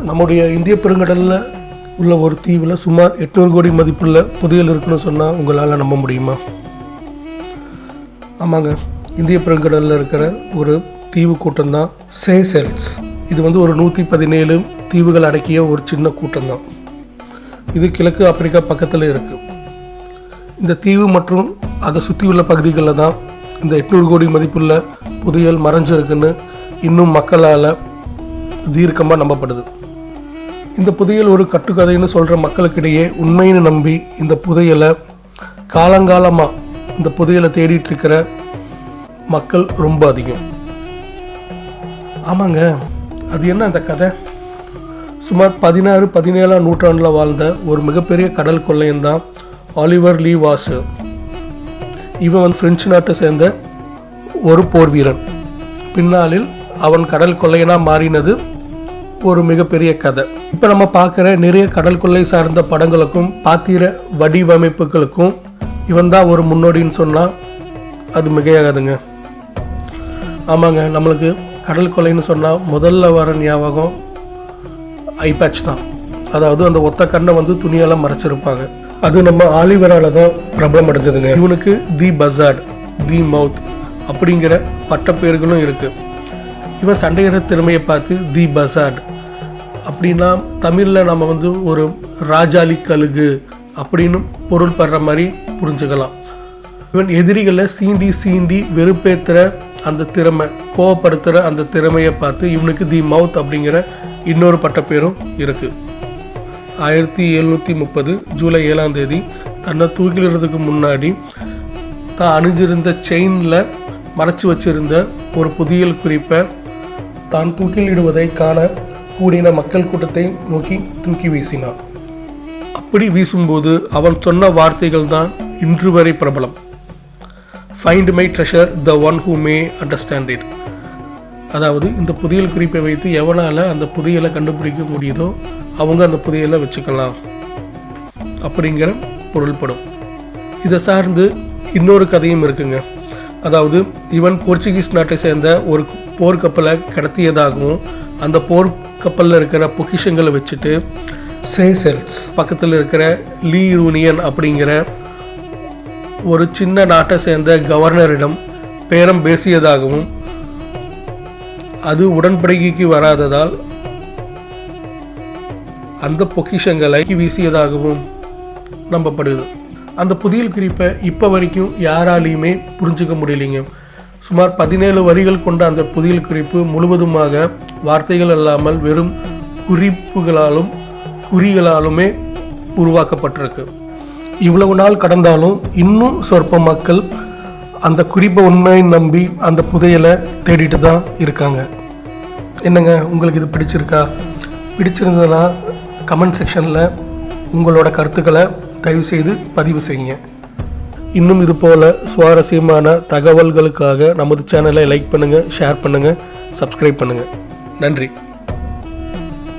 நம்முடைய இந்திய பெருங்கடலில் உள்ள ஒரு தீவில் சுமார் 800 கோடி மதிப்புள்ள புதையல் இருக்குன்னு சொன்னால் உங்களால் நம்ப முடியுமா? ஆமாங்க, இந்திய பெருங்கடலில் இருக்கிற ஒரு தீவு கூட்டம் தான் சேசெல்ஸ். இது ஒரு 117 தீவுகள் அடக்கிய ஒரு சின்ன கூட்டம் தான். இது கிழக்கு ஆப்பிரிக்கா பக்கத்தில் இருக்குது. இந்த தீவு மற்றும் அதை சுற்றி உள்ள பகுதிகளில் தான் இந்த 800 கோடி மதிப்புள்ள புதையல் மறைஞ்சிருக்குன்னு இன்னும் மக்களால் தீர்க்கமாக நம்பப்படுது. இந்த புதையல் ஒரு கட்டுக்கதைன்னு சொல்கிற மக்களுக்கிடையே உண்மைன்னு நம்பி இந்த புதையலை காலங்காலமாக இந்த புதையலை தேடிட்டு இருக்கிற மக்கள் ரொம்ப அதிகம். ஆமாங்க, அது என்ன அந்த கதை? சுமார் 16-17ஆம் நூற்றாண்டில் வாழ்ந்த ஒரு மிகப்பெரிய கடல் கொள்ளையன் தான் ஆலிவர் லீ வாசர். இவன் பிரெஞ்சு நாட்டை சேர்ந்த ஒரு போர் வீரன். பின்னாளில் அவன் கடல் கொள்ளையனாக மாறினது ஒரு மிகப்பெரிய கதை. இப்போ நம்ம பார்க்குற நிறைய கடல் கொள்ளை சார்ந்த படங்களுக்கும் பாத்திர வடிவமைப்புகளுக்கும் இவன் தான் ஒரு முன்னோடின்னு சொன்னால் அது மிகையாகாதுங்க. ஆமாங்க, நம்மளுக்கு கடல் கொள்ளைன்னு சொன்னால் முதல்ல வர ஞாபகம் ஐபேட்ச் தான். அதாவது அந்த ஒத்த கண்ணை துணியெல்லாம் மறைச்சிருப்பாங்க. அது நம்ம ஆலிவரால் தான் பிரபலம் அடைஞ்சதுங்க. இவனுக்கு தி பசார்ட், தி மவுத் அப்படிங்கிற பட்டப்பேர்களும் இருக்குது. இவன் சண்டையிற திறமையை பார்த்து தி பசார்ட் அப்படின்னா தமிழில் நம்ம ஒரு ராஜாளி கழுகு அப்படின்னு பொருள் படுற மாதிரி புரிஞ்சுக்கலாம். இவன் எதிரிகளை சீண்டி வெறுப்பேற்றுற அந்த திறமை, கோவப்படுத்துகிற அந்த திறமையை பார்த்து இவனுக்கு தி மவுத் அப்படிங்கிற இன்னொரு பட்டப்பேரும் இருக்குது. 1730 ஜூலை 7ஆம் தேதி தன்னை தூக்கிலிடுறதுக்கு முன்னாடி தான் அணிஞ்சிருந்த செயினில் மறைச்சி வச்சிருந்த ஒரு புதையல் குறிப்பை தான் தூக்கிலிடுவதை காண கூடின மக்கள் கூட்டத்தை நோக்கி தூக்கி வீசினான். அப்படி வீசும்போது அவன் சொன்ன வார்த்தைகள் தான் இன்று வரை பிரபலம். Find my treasure, the one who May understand it. அதாவது இந்த புதையல் குறிப்பை வைத்து எவனால் அந்த புதையலை கண்டுபிடிக்க முடியுதோ அவங்க அந்த புதையலை வச்சுக்கலாம் அப்படிங்கிற பொருள்படும். இதை சார்ந்து இன்னொரு கதையும் இருக்குங்க. அதாவது இவன் போர்ச்சுகீஸ் நாட்டை சேர்ந்த ஒரு போர்க்கப்பலை கடத்தியதாகவும் அந்த போர்க்கப்பலில் இருக்கிற பொக்கிஷங்களை வச்சுட்டு சேசெல்ஸ் பக்கத்தில் இருக்கிற லீ யூனியன் அப்படிங்கிற ஒரு சின்ன நாட்டை சேர்ந்த கவர்னரிடம் பேரம் பேசியதாகவும் அது உடன்படிக்கைக்கு வராததால் அந்த பொக்கிஷங்களை வீசியதாகவும் நம்பப்படுது. அந்த புதையல் குறிப்பை இப்போ வரைக்கும் யாராலையுமே புரிஞ்சுக்க முடியலைங்க. சுமார் 17 வரிகள் கொண்ட அந்த புதையல் குறிப்பு முழுவதுமாக வார்த்தைகள் அல்லாமல் வெறும் குறிப்புகளாலும் குறிகளாலுமே உருவாக்கப்பட்டிருக்கு. இவ்வளவு நாள் கடந்தாலும் இன்னும் சொற்ப மக்கள் அந்த குறிப்பை உண்மையை நம்பி அந்த புதையலை தேடிட்டு தான் இருக்காங்க. என்னங்க, உங்களுக்கு இது பிடிச்சிருக்கா? பிடிச்சிருந்ததுன்னா கமெண்ட் செக்ஷனில் உங்களோட கருத்துக்களை தயவுசெய்து பதிவு செய்யுங்க. இன்னும் இது போல் சுவாரஸ்யமான தகவல்களுக்காக நமது சேனலை லைக் பண்ணுங்கள், ஷேர் பண்ணுங்கள், சப்ஸ்கிரைப் பண்ணுங்கள். நன்றி.